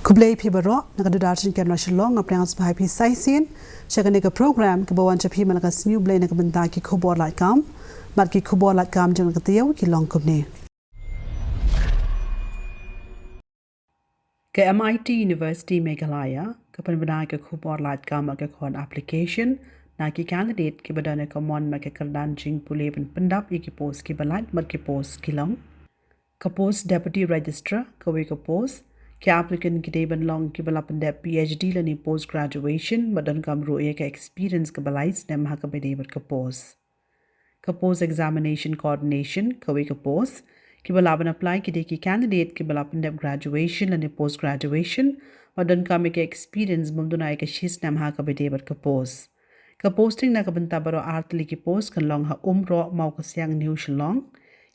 Kublai pibaro nagadudatin ken rasilong aprengas bhai pi saisin shagani ka program ke bawan chapi malakas new blai nagabenta ki KHUBOR LAIT KAM mat ki KHUBOR LAIT KAM jeng katiyaw ki long kubni ke MIT University Meghalaya ke penbena ke KHUBOR LAIT KAM ke kon application na ki candidate ki badane ka mon ma ke kerdan jing pule pendap ki post ki balait mat ki post ki long ka post deputy registrar ka we ka post ki applicant ki deban long ki balapan de PhD lani post graduation madan kam ro ka experience ka balais nem ha ka bedebat ka post examination coordination ka we ka post ki balaban apply ki de ki candidate ki balapan de graduation lani post graduation madan kam ka experience mumduna ka shis nem ha ka bedebat ka posting na ka banta baro artli ki post kan long ha umro mau ka siang new shlong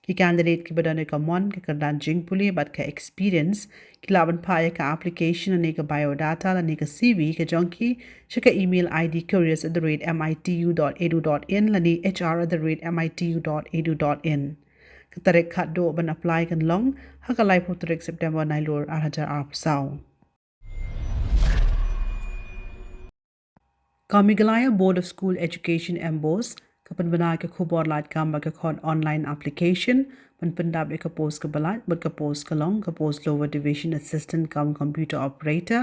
ki candidate ki badane ka mon ki kardan jing puli bat ka experience ki laban paya ka application ane ka biodata ane ka CV ka jonki shika email ID curious@mitu.edu.in lani hr@mitu.edu.in ka tarek khat do ban apply kan long ha ka lai photorek September 9 lor 2000 Kamigalaya Board of School Education MBOSE kapan bana ke KHUBOR LAIT KAM ba ke kon online application pan pendab ke post ke balat but ke post ke long ke post lower division assistant kam computer operator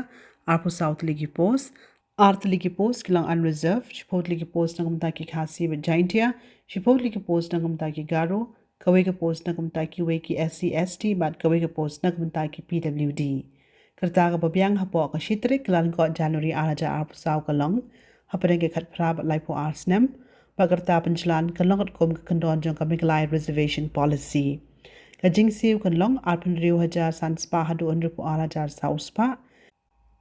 arpo south ligi post art ligi post ke long unreserved shipot ligi post nangam ta ki khasi be jaintia shipot ligi post nangam ta ki garo kawe ke post nangam ta ki we ki SCSTE bat kawe ke post nangam ta ki PWD kerta ka babyang hapo ka shitrik lan ko January araja arpo south ke long hapadeng ke khat prab lai po arsnem pagarta penjalan kalongat kom kendon jong kamiglai reservation policy kajing siu kanlong arpun riu hajar sanspa hadu under po arajar sauspa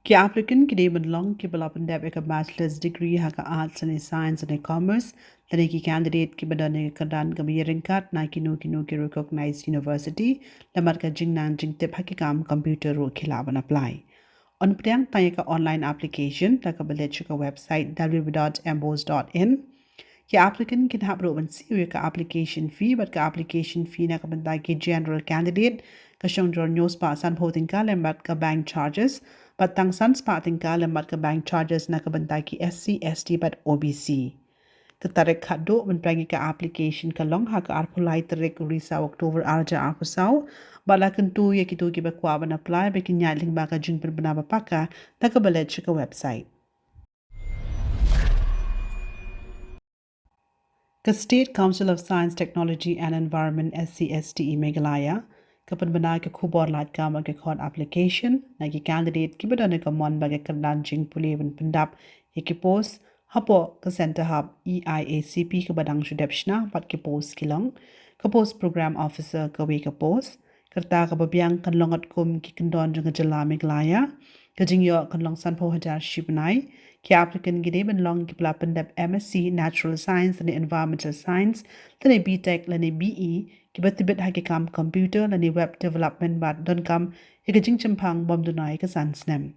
ki applicant ki deban long ki balapan deb ek bachelor's degree ha ka arts and science and commerce tane ki candidate ki badane kadan kabiring kat na kino ki recognized university lamar ka jing nan jing tip ha ki kam computer ro khilaban apply on priang tanya ka online application ta ka balet ka website www.mbose.in ki applicant can have roban siwi ka application fee but ka application fee na ka banda ki general candidate ka shong jor news pa san photing ka lembat ka bank charges but tang san sparting ka lembat ka bank charges na ka banda ki SCSTE but OBC ka tarek khado ban prangi ka application ka long ha ka arpulai tarek risa October arja arpusaw bala kan tu ye ki tu ki ba kwa ban apply be ki nya ling ba ka jing per bana ba paka ta ka balet ka website The State Council of Science, Technology and Environment SCSTE Meghalaya kapan bana ke KHUBOR LAIT KAM ke kon application na ki candidate ki badane ka mon ba ke kandan jing puli ban pendap ki post hapo ka center hub EIACP ke badang judepshna pat ki post kilong ka post program officer ka we ka post kerta ka babyang kan longat kum ki kandon jong jala Meghalaya ka jingyo kan long san po hajar shibnai ki applicant gide ban long ki plapan dab MSc Natural Science and Environmental Science tane BTech lane BE ki batibet ha ki kam computer lane web development bat don kam ki jing champang bom dunai ka sansnem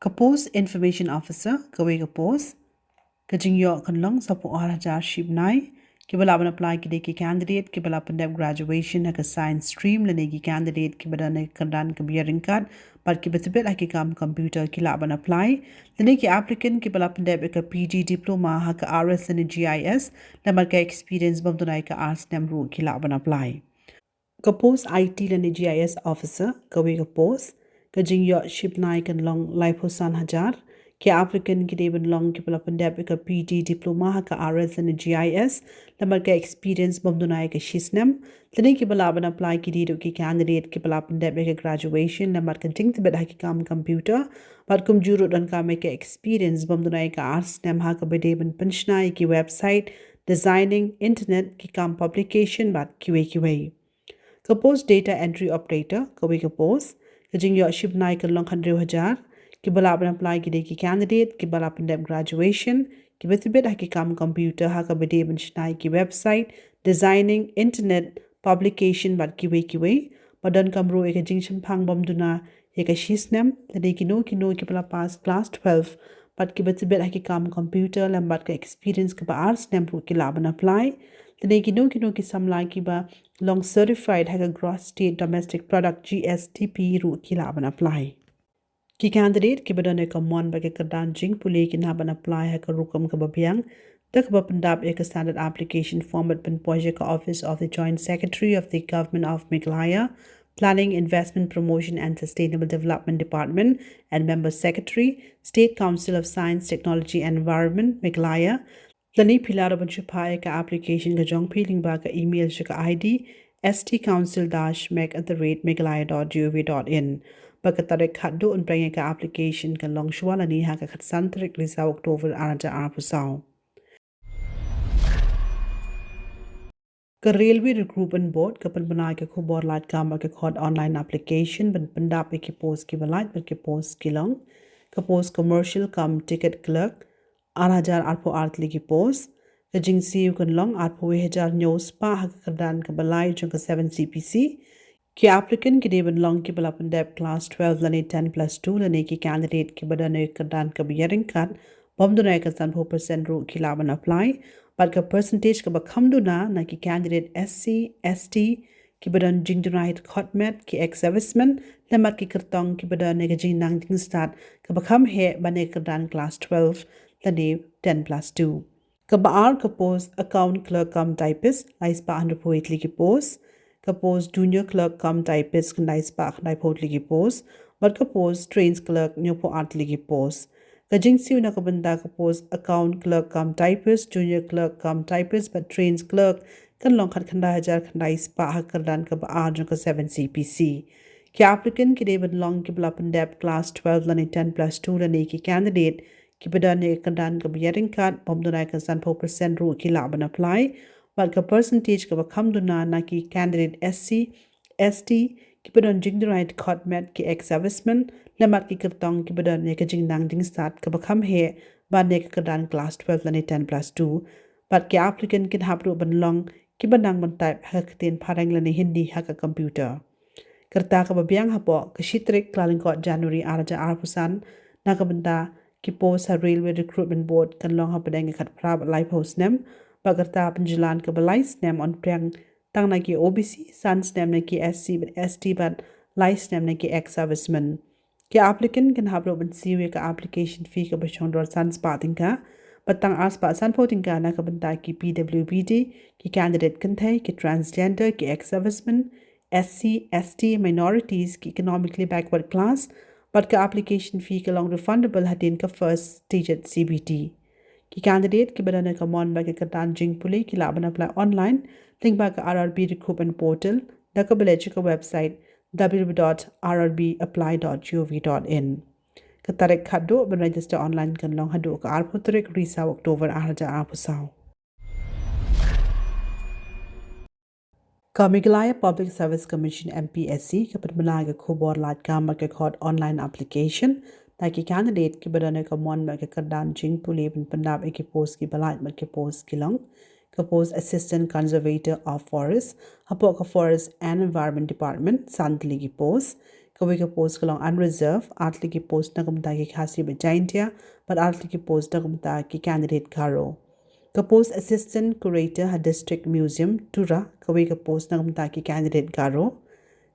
ka post information officer ka we ka post ka jingyo kan long sa po arajar shibnai ki balaban apply ki de ki candidate ki balapan dab graduation ha ka science stream lane ki candidate ki badane kandan ka bearing card but ki batibet ha ki kam computer ki laban apply lane ki applicant ki balapan dab ka PG diploma ha ka RS and GIS lamar ka experience bam dunai ka arts nem ru ki laban apply ka post IT lane GIS officer ka we ka post ka jingyo shibnai kan long liposan hajar ki applicant ki deban long ki balapan dab ka PG diploma ha ka RS and GIS lamar ka experience bam dunai ka shisnem tane ki balaban apply ki dido ki candidate ki balapan dab ka graduation lamar ka jing tibet ha ki kam computer but kum juro dan ka make experience bam dunai ka arts nem ha ka bedeban pensionai ki website designing internet ki kam publication bat kiwe ka post data entry operator ka we ka post ka jingyo shibnai ka long 100,000 ki balaban apply ki de ki candidate ki balaban dab graduation ki betibet ha ki kam computer ha ka bedeban shnai ki website designing internet publication bat kiwe madan kamro e ka jing champang bom duna e ka shisnem tade ki no ki bala pass class 12 but ki betibet ha ki kam computer lambat ka experience ka ba arts nem ru ki laban apply tade ki no ki samlai ki ba long certified ha ka gross state domestic product GSTP ru ki laban apply Ki candidate ki badane ka mon bagi kedan jing puli ki na ban apply ha ka rukam ka babiang tak ba pendap ek standard application format pen poje ka office of the joint secretary of the government of Meghalaya planning investment promotion and sustainable development department and member secretary state council of science technology and environment Meghalaya lani pilaro ban chupae ka application ka jong peeling ba ka email ka id stcouncil-meg@meghalaya.gov.in Pagkatarik haddo un prenge ka application kan long shwala ni ha ka khatsantarik lisa October aranja arpusaw. Ka Railway Recruitment Board ka panbanay ka KHUBOR LAIT KAM ka khod online application ban pandap ki post ki balait ban ki post ki long ka post commercial kam ticket clerk arhajar arpo artli ki post ka jingsi kan long arpo hajar news pa ha ka dan ka balai jong ka 7 CPC ki applicant ki deban long ki bala pandap class 12 lani 10+2 lani ki candidate ki badane ka dan ka biyaring kat bomdunay ka 100% ru ki laban apply but ka percentage ka bakhamdu na ki candidate SCSTE ki badan jingdunait khotmet ki ex-serviceman lemat ki kertong ki badan ka jingnang ding start ka bakham he bane ka dan class 12 lani 10+2 ka baar ka post account clerk kam typist lais pa 100 ki post ka post junior clerk kam typist kandai spa kandai potli ki post but ka post trains clerk nyopo atli ki post ka jingsiu na ka banda ka post account clerk kam typist junior clerk kam typist but trains clerk kan long khat khanda hajar khandai spa ha kardan ka ba jong ka 7 CPC ki applicant ki deban long ki bla pandap class 12 lani 10+2 lani ki candidate ki badan ne kandan ka biyaring card bomdunai ka 100% ru ki laban apply but ka percentage ka bakhamduna na ki candidate SCSTE ki badan jingdunait khotmet ki ex-serviceman lemat ki kertong ki badan ne ka jingnang ding start ka bakham he ba ne ka dan class 12 lani 10+2 but ki applicant kin hapru ban long ki banang ban type ha ktin pharang lani hindi ha ka computer kerta ka babiang hapo ka shitrik klaling ko January araja arpusan na ka banda ki post ha railway recruitment board kan long ha padang khat prab live host nem pagarta penjalan ke balai nem on priang tang na ki OBC sans nem na ki SC but ST but lice nem na ki ex serviceman ki applicant kan habro ban siwe ka application fee ka bachong dor sans pating ka patang as pa san voting ka na ka banta ki PWBD ki candidate kan thai ki transgender ki ex serviceman SC ST minorities ki economically backward class but ka application fee ka long refundable hatin ka first stage at CBT ki candidate ki badana ka mon ba ka tan jing puli ki laban apply online link ba ka RRB recruitment portal da ka bele ka website www.rrbapply.gov.in ka tarik khado ban register online kan long hadu ka arputrik risa October arja apusaw ka Meghalaya Public Service Commission MPSC ka padmanaga KHUBOR LAIT KAM ka khod online application ताकि कैंडिडेट की बदने का मन में कर दान जिंग पुली बन पंजाब एक पोस्ट की बलाट में के पोस्ट की लंग का post assistant conservator of forest हपो का फॉरेस्ट एंड एनवायरनमेंट डिपार्टमेंट सांतली की पोस्ट कभी का पोस्ट का लंग अनरिजर्व आर्टली की पोस्ट न कमता की खासी बजाइंटिया पर आर्टली की पोस्ट न कमता की कैंडिडेट कारो का पोस्ट असिस्टेंट क्यूरेटर हर डिस्ट्रिक्ट म्यूजियम टूरा कभी का पोस्ट न कमता की कैंडिडेट कारो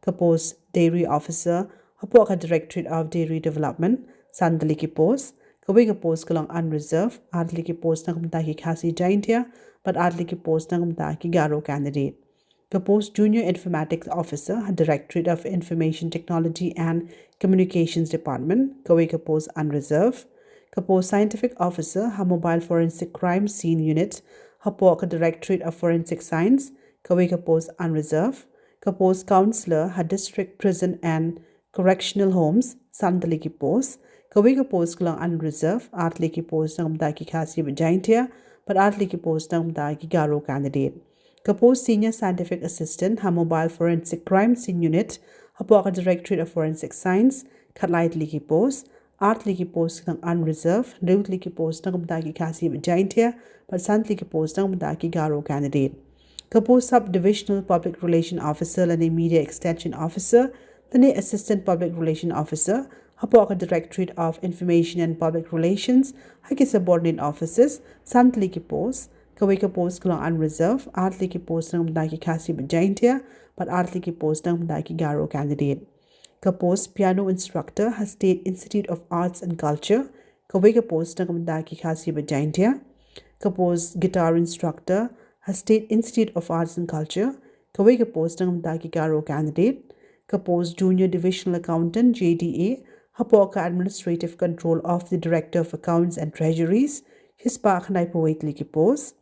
का पोस्ट डेयरी ऑफिसर हपो का directorate of dairy development Sandali ki post, kawi ka post kalang unreserved, adli ki post na kumta ki khasi jaintia, but adli ki post na kumta ki garo candidate. Ka post junior informatics officer, directorate of information technology and communications department, kawi ka post unreserved. Ka post scientific officer, ha mobile forensic crime scene unit, ha po ka directorate of forensic science, kawi ka post unreserved. Ka post counselor, ha district prison and correctional homes, Sandali ki post. कभी का पोस्ट कlang unreserved आर्टली की post नगमता की खासी बजाइंटिया पर आर्टली की पोस्ट नगमता की गारो कैंडिडेट का पोस्ट सीनियर साइंटिफिक असिस्टेंट हा mobile forensic crime scene unit हपो का डायरेक्टरेट ऑफ फोरेंसिक साइंस खलाइटली की पोस्ट आर्टली की पोस्ट कlang unreserved रेउटली की पोस्ट नगमता की खासी बजाइंटिया पर सांतली की पोस्ट नगमता की गारो कैंडिडेट का post sub divisional public relation officer लने मीडिया एक्सटेंशन ऑफिसर तने assistant public relation officer Hapo ka Directorate of Information and Public Relations, haki subordinate offices, Santli ki post, kawi ka post kalang unreserved, artli ki post ng mda ki kasi bajaintia, but artli ki post ng mda ki garo candidate. ka post piano instructor ha State Institute of Arts and Culture ka wei ka post na kamda ki khasi ba jaintia ka post guitar instructor ha State Institute of Arts and Culture ka wei ka post na kamda ki karo candidate ka post junior divisional accountant JDA ha po ka administrative control of the director of accounts and treasuries his pa khnai po wei ki post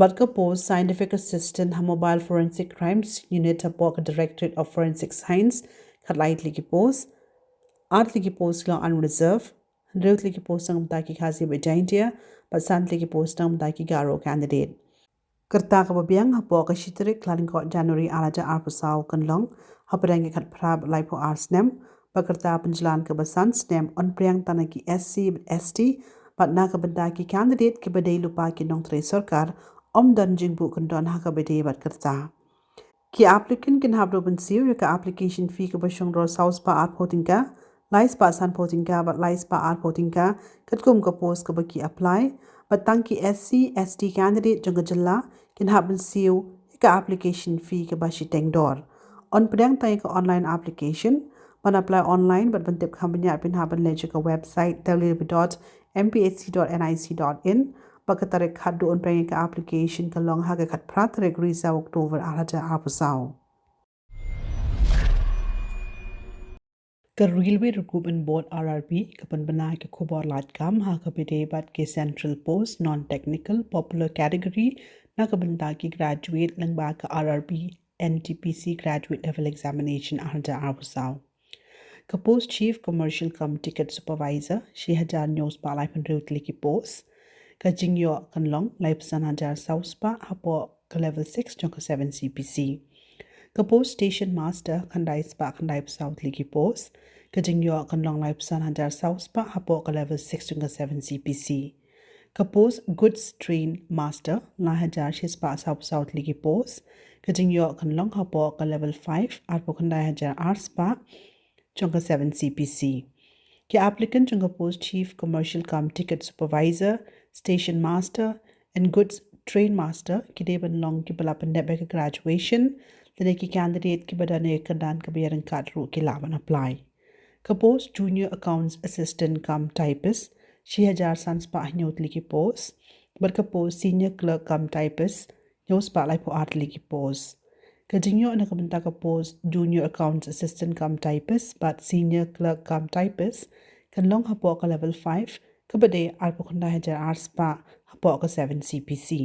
but ka post scientific assistant ha mobile forensic crimes unit ha po ka directorate of forensic science ka lightly ki post artly ki post long unreserved reutly ki post ng mta ki khasi ba jaintia but santly ki post ng mta ki garo candidate kerta ka babiang ha po ka shitrik klaring ko January alaja arpusaw kan long ha padang ki khat prab lai po ars nem pakerta penjalan ke basan snem on priang tanaki SC ST but na ka benda ki candidate ki badai lupa ki nong tre sarkar om dan jingbu kondon ha ka badai bat kerta ki applicant can have open seal your application fee ka bashong ro house pa art potinga lies pa san potinga but lies pa art potinga katkum ka post ka baki apply but tanki SC ST candidate jong jalla can have open seal ka application fee ka bashi teng dor on pedang tay ka online application ban apply online but ban tip khambanya pin haban leje ka website www.mpsc.nic.in pagkatare khat doon prengi ka application ka long ha ka khat pratare grisa October alaja apusaw ka Railway Recruitment Board RRB kapan banai ka KHUBOR lat kam ha ka bide bat ke central post non technical popular category na ka banda ki graduate lang ba ka RRB NTPC graduate level examination alaja apusaw ka post chief commercial cum ticket supervisor she hajar news pa lai pen reutli ki post ka jingyo kan long lai pesan hajar south pa hapo ka level 6 jong ka 7 CPC ka post station master khandai spa khandai south liki post ka jingyo kan long lai pesan hajar south pa hapo ka level 6 jong ka 7 CPC ka post goods train master la hajar spa south liki post ka jingyo kan long hapo ka level 5 arpo khandai hajar arts pa jong ka 7 CPC ki applicant jong ka post chief commercial cum ticket supervisor station master and goods train master ki deban long ki bala pandep ka graduation lene ki candidate ki badane kandan ka biyaran kat ru ki laban apply ka post junior accounts assistant cum typist she hajar sans pa nyot liki post but ka post senior clerk cum typist nyos pa lai po art liki post ka jingyo na ka banta ka post junior accounts assistant cum typist but senior clerk cum typist kan long hapo ka level 5 kabade arpo khanda hajar arts pa hapo ka 7 CPC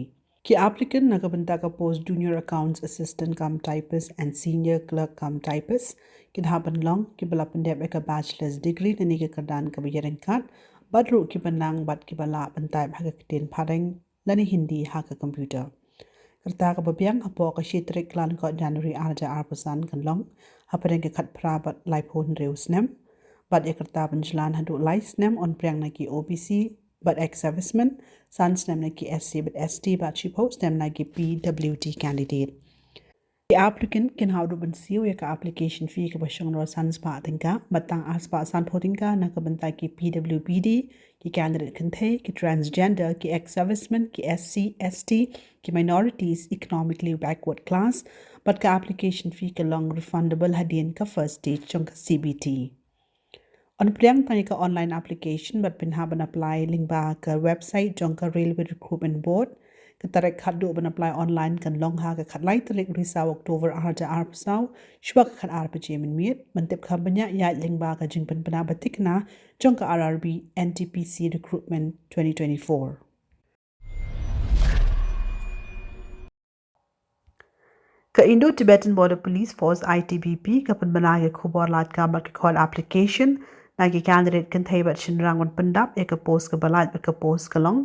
ki applicant na kabanta ka post junior accounts assistant cum typist and senior clerk cum typist kin haban long ki bala pandep ka bachelor's degree ne ke kadan ka biyaran kat badru ki banang bat ki bala pantai ha ka tin phareng lani hindi ha ka computer kerta ka babiang hapo ka shitrik klan ko January arja arpusan kan long hapadeng ka khat phra bat lai phon reus nem but ekerta penjalan hadu lice nem on priang naki OBC but ex-serviceman sans nem naki SC but ST but she post nem naki PWD candidate the applicant can how to bensiu ya ka application fee ka basong ro sans pa tingka batang aspa san photinka na ka banta ki PWBD ki candidate kan the ki transgender ki ex-serviceman ki SC ST ki minorities economically backward class but ka application fee ka long refundable hadien ka first stage chong ka CBT on priang tani ka online application but pin haban apply link ba ka website jong ka Railway Recruitment Board ka tarek khadu ban apply online kan long ha ka khatlai tarek risa October arja arpsaw shwa ka khat arpje min miet mantep khambanya ya link ba ka jingpan pana batik na jong ka RRB NTPC recruitment 2024 ka Indo-Tibetan Border Police Force ITBP ka panbanaya KHUBOR lat ka ba ka call application nagi candidate kan thai bat shinrang on pandap ek post ka balat ka post ka long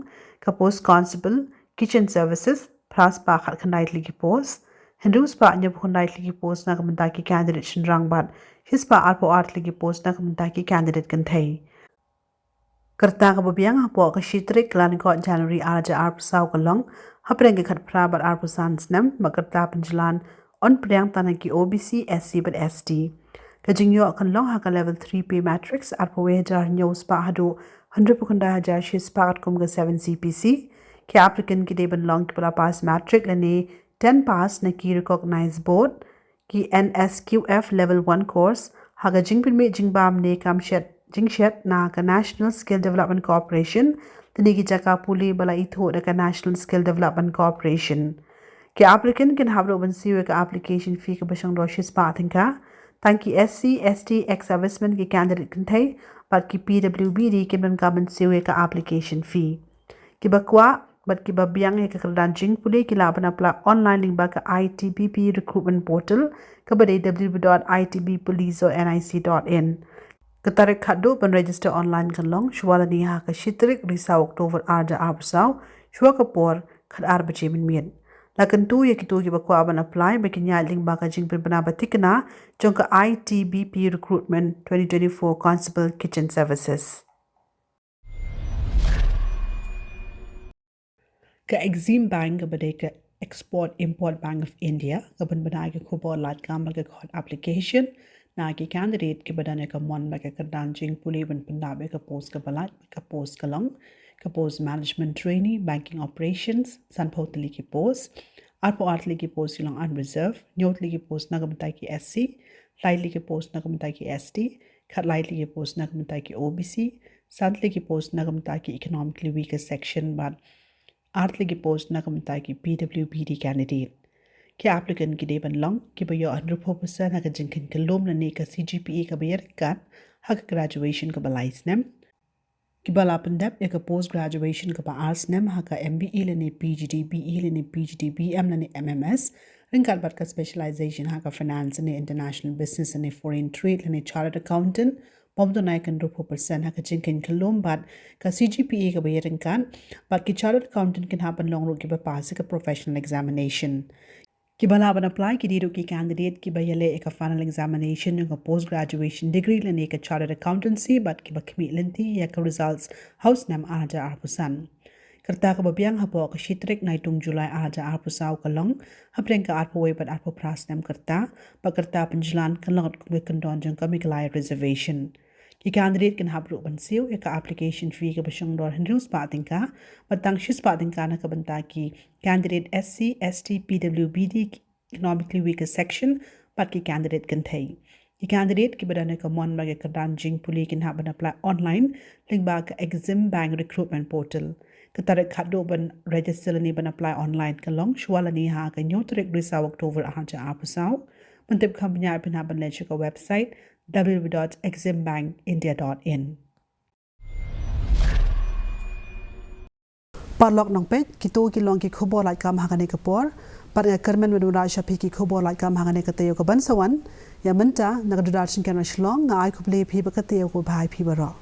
ka post constable kitchen services pras pa khat khandai ligi post hindus pa nya khandai ligi post na ka ki candidate shinrang bat his pa arpo art ligi post na ka ki candidate kan thai kerta ka babiang hapo ka shitrik lan ko January arja arpsaw ka long hapreng ka khat pra bat arpo sans nem makarta panjalan on priang tanaki OBC SC but ST kajingyo kan long ha ka level 3 pay matrix arpo we hajar news pa hadu 100% hajar shis pa at kum ga 7 CPC ki applicant ki deban long ki pala pass matric lane 10 pass na ki recognized board ki NSQF level 1 course haga jingpin me jingbam ne jingshet na ka National Skill Development Corporation tinigi jaka puli bala itho da ka National Skill Development Corporation. Ki applicant can have open siwe ka application fee ka basang roshis patinka tanki SCSTE ex-serviceman ki candidate kantay but ki PWBD kiban kaban siwe ka application fee. Ki bakwa but ki babiang ka kredensing puli ki laban apply online link ba ka ITBP recruitment portal ka ba www.itbpolice.nic.in. Ketarik khadu ban register online kan long shwala ni ha ka shitrik risa Oktober arja absaw shwa ka por khad arbache min mien. Lakan tu ya kitu ki bakwa ban apply ba kinya link ba ka jingpin banabatikna jong ka ITBP recruitment 2024 constable kitchen services. Ka Exim Bank ka bade ka Export Import Bank of India ka ban banai ka KHUBOR LAIT KAM ka khod application na ki candidate ki badane ka mon ba ka kredensing puli ban pandabe ka post ka balat ka post ka long ka post management trainee banking operations sanpotli ki post arpo artli ki post long unreserved nyotli ki post na kamtai ki SC lightly ki post na kamtai ki ST khat lightly ki post na kamtai ki OBC sadly ki post na kamtai ki economically weaker section but artli ki post na kamtai ki PWBD candidate ki applicant ki deban long ki ba yo 100% ha ka jinkin kalom na ne ka CGPA ka bayar kan ha ka graduation ka balais nem ki bala pandap ya ka post graduation ka ba arts nem ha ka MBE le ne PGD BE le ne PGD BM le ne MMS ringkat bat ka specialization ha ka finance ne international business ne foreign trade le ne chartered accountant Bomdo na kan 100% ha ka jinkin kalom bat ka CGPA ka bayar kan but ki chartered accountant can happen long ro ki ba pass ka professional examination ki bala ban apply ki diru ki candidate ki bayale ek final examination ng post graduation degree le ne ka chartered accountancy but ki ba khmi lenti ya ka results house nam aja arpusan karta ka babiang hapo ka shitrik naitung July aja arpusaw ka long hapreng ka arpo way but arpo pras nam karta pa karta panjlan kan lot ko kondon jang ka miglay reservation ki candidate can have ban siu ya ka application fee ka basang dor hendrus pating ka matang shis pating ka na ka banta ki candidate SCSTE PWBD economically weaker section but ki candidate can thay ki candidate ki badane ka mon ba ka kredensing puli can have ban apply online link ba ka Exim Bank recruitment portal ka tarik khado ban register ni ban apply online ka long shwala ni ha ka nyotrek risa October aja apusaw mantip kampanya ban ha ban leche ka website www.eximbankindia.in Parlok nong pet kito kilong ki KHUBOR LAIT KAM hangane kapor par nga kermen menura shapi ki KHUBOR LAIT KAM hangane katayo ka bansawan ya menta nagadudar singkan shlong nga ay kuble phi bakatayo ko bhai phi baro